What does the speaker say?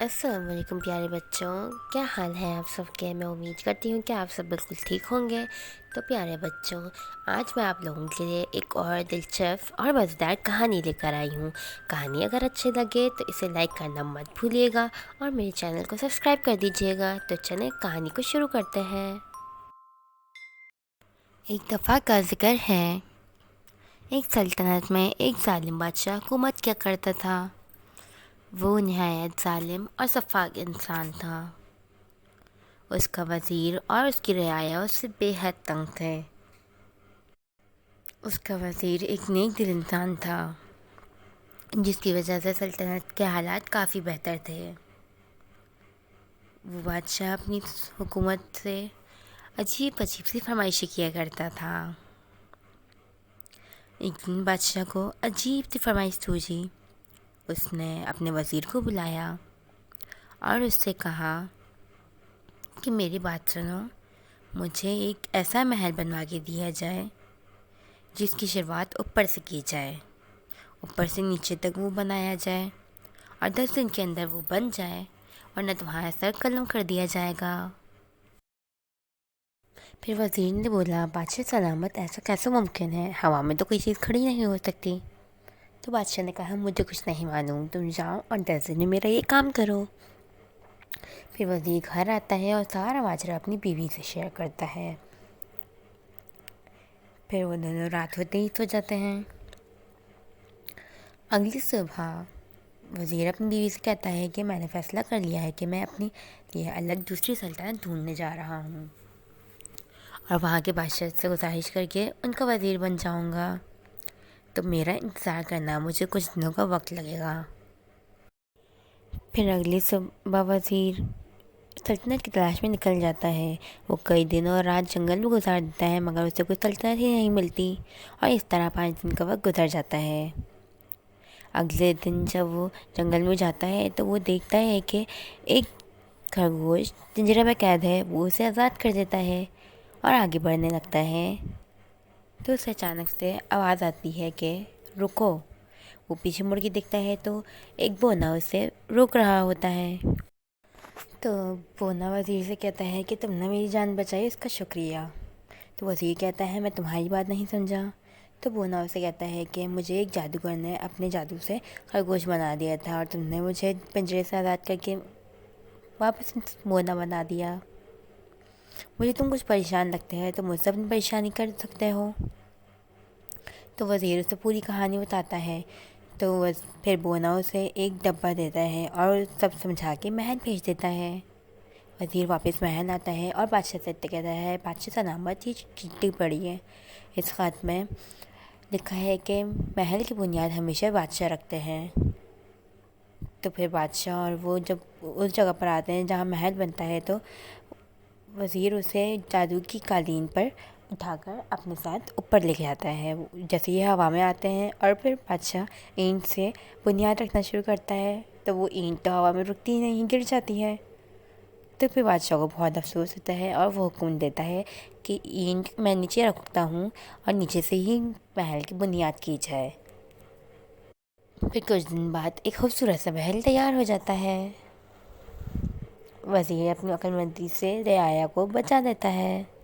अस्सलाम वालेकुम प्यारे बच्चों। क्या हाल है आप सबके। मैं उम्मीद करती हूँ कि आप सब बिल्कुल ठीक होंगे। तो प्यारे बच्चों, आज मैं आप लोगों के लिए एक और दिलचस्प और मज़ेदार कहानी लेकर आई हूँ। कहानी अगर अच्छी लगे तो इसे लाइक करना मत भूलिएगा और मेरे चैनल को सब्सक्राइब कर दीजिएगा। तो चलें कहानी को शुरू करते हैं। एक दफ़ा का जिक्र है, एक सल्तनत में एक जालिम बादशाह हुकूमत किया करता था। वो नहायत जालिम और शफ़ाक इंसान था। उसका वज़ीर और उसकी रियाया उससे बेहद तंग थे। उसका वज़ीर एक नेक दिल इंसान था, जिसकी वजह से सल्तनत के हालात काफ़ी बेहतर थे। वो बादशाह अपनी हुकूमत से अजीब अजीब सी फरमाइशें किया करता था। एक दिन बादशाह को अजीब सी फरमाइश सूझी। उसने अपने वज़ीर को बुलाया और उससे कहा कि मेरी बात सुनो, मुझे एक ऐसा महल बनवा के दिया जाए जिसकी शुरुआत ऊपर से की जाए, ऊपर से नीचे तक वो बनाया जाए और 10 दिन के अंदर वो बन जाए, वरना तुम्हारा सर कलम कर दिया जाएगा। फिर वज़ीर ने बोला, बादशाह सलामत, ऐसा कैसे मुमकिन है, हवा में तो कोई चीज़ खड़ी नहीं हो सकती। तो बादशाह ने कहा, मुझे कुछ नहीं मालूम, तुम जाओ और 10 दिन में मेरा ये काम करो। फिर वज़ीर घर आता है और सारा माजरा अपनी बीवी से शेयर करता है। फिर वो दोनों रात होते ही सो जाते हैं। अगली सुबह वज़ीर अपनी बीवी से कहता है कि मैंने फ़ैसला कर लिया है कि मैं अपनी लिए अलग दूसरी सल्तनत ढूंढने जा रहा हूँ और वहाँ के बादशाह से गुजारिश करके उनका वज़ीर बन जाऊँगा। तो मेरा इंतज़ार करना, मुझे कुछ दिनों का वक्त लगेगा। फिर अगली सुबह वज़ीर सल्तनत की तलाश में निकल जाता है। वो कई दिन और रात जंगल में गुजार देता है, मगर उसे कोई सल्तनत ही नहीं मिलती और इस तरह 5 दिन का वक्त गुजर जाता है। अगले दिन जब वो जंगल में जाता है तो वो देखता है कि एक खरगोश पिंजरे में कैद है। वो उसे आज़ाद कर देता है और आगे बढ़ने लगता है। तो उसे अचानक से आवाज़ आती है कि रुको। वो पीछे मुड़ के देखता है तो एक बोना उसे रोक रहा होता है। तो बोना वज़ीर से कहता है कि तुमने मेरी जान बचाई, इसका शुक्रिया। तो वज़ीर कहता है, मैं तुम्हारी बात नहीं समझा। तो बोना उसे कहता है कि मुझे एक जादूगर ने अपने जादू से खरगोश बना दिया था और तुमने मुझे पिंजरे से आज़ाद करके वापस बोना बना दिया। मुझे तुम कुछ परेशान लगते हैं, तो मुझसे अपनी परेशानी कर सकते हो। तो वज़ीर उसे पूरी कहानी बताता है। तो फिर बोना उसे एक डब्बा देता है और सब समझा के महल भेज देता है। वज़ीर वापस महल आता है और बादशाह से कहता है, बादशाह सलामत, ये चिट्ठी पड़ी है। इस ख़त में लिखा है कि महल की बुनियाद हमेशा बादशाह रखते हैं। तो फिर बादशाह और वो जब उस जगह पर आते हैं जहाँ महल बनता है, तो वज़ीर उसे जादू की कालीन पर उठाकर अपने साथ ऊपर लेके आता है। जैसे ये हवा में आते हैं और फिर बादशाह ईंट से बुनियाद रखना शुरू करता है, तो वो ईंट तो हवा में रुकती ही नहीं, गिर जाती है। तो फिर बादशाह को बहुत अफसोस होता है और वो हुक्म देता है कि ईंट मैं नीचे रखता हूँ और नीचे से ही महल की बुनियाद की जाए। फिर कुछ दिन बाद एक खूबसूरत सा महल तैयार हो जाता है। वज़ीर अपनी अक्लमंदी से रियाया को बचा देता है।